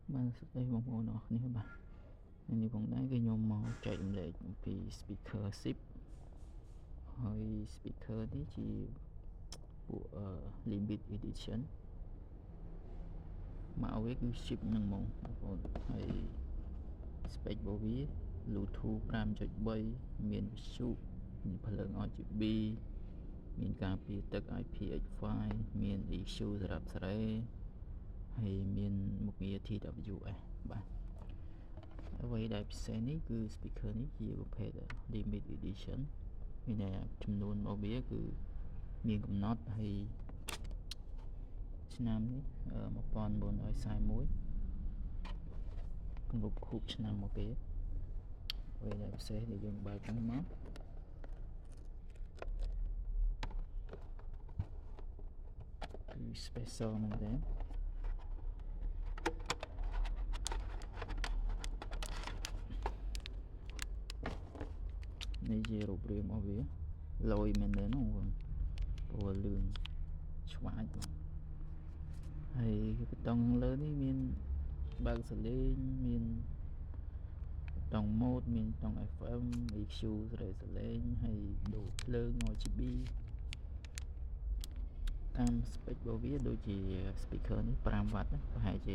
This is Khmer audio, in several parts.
Bạn sẽ thấy một màu nọ này bạn. Ini cũng đấy cái nhóm màu chạy lệ vì speaker shipហើយ speaker នេះជាពួក limit edition មកវាគឺ ship នឹងហ្មងបងប្អូនហើយ spec របស់វា Bluetooth 5.3 មានវិទ្យុមានភ្លើង RGB មានការពារទឹក IPX5 មាន EQ សម្រាប់សេរីហើយមានមុខងារ TWS បាទអ្វីដែលពិសេសនេះគឺ speaker នេះជាប្រភេទ limit edition មានន័យថាចំនួនរបស់វាគឺមានកំណត់ហើយឆ្នាំនេះ1941គម្រប់ខួបឆ្នាំមកគេអ្វីដែលពិសេសដែលយើងបើកហ្នឹងមកគឺ special មែនទេនេះជារូបរាងរបស់វាលយមែនទេនោះបងពណ៌លឿងឆ្វាចបងហើយប៊ូតុងលើនេះមានបើកសលេងមានប៊ូតុង mode មានប៊ូតុង FM EQ សេរីសលេងហើយដូរភ្លើង RGB តាម spec របស់វាដូចជា speaker នេះ 5W ណាប្រហែលជា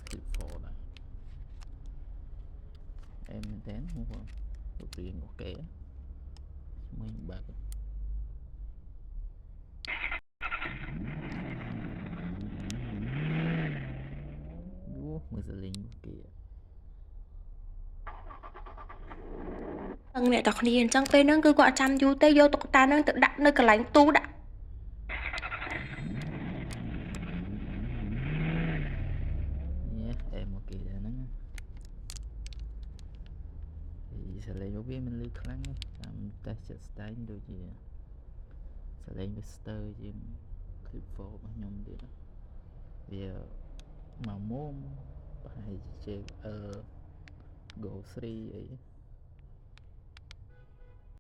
Clip 4ដែរអែមមែនតើបងប្អូនរូបរាងអូខេមួយបើកមើលសលេងរបស់គេអ្នកទាំងគ្នាអញ្ចឹងពេលហ្នឹងគឺគាត់ចាំយូរទេយកតុក្កតាហ្នឹងទៅដាក់នៅកន្លែងទូដាក់អែមមកគេដែរហ្នឹងសលេងរបស់វាមិនលឺខ្លាំងទេតាមតេស្តជាក់ស្ដែងដូចជាសលេងវាស្ទើរជាង Clip 4របស់ខ្ញុំទៀតវាមកមុំប្រហែលជាGo 3អី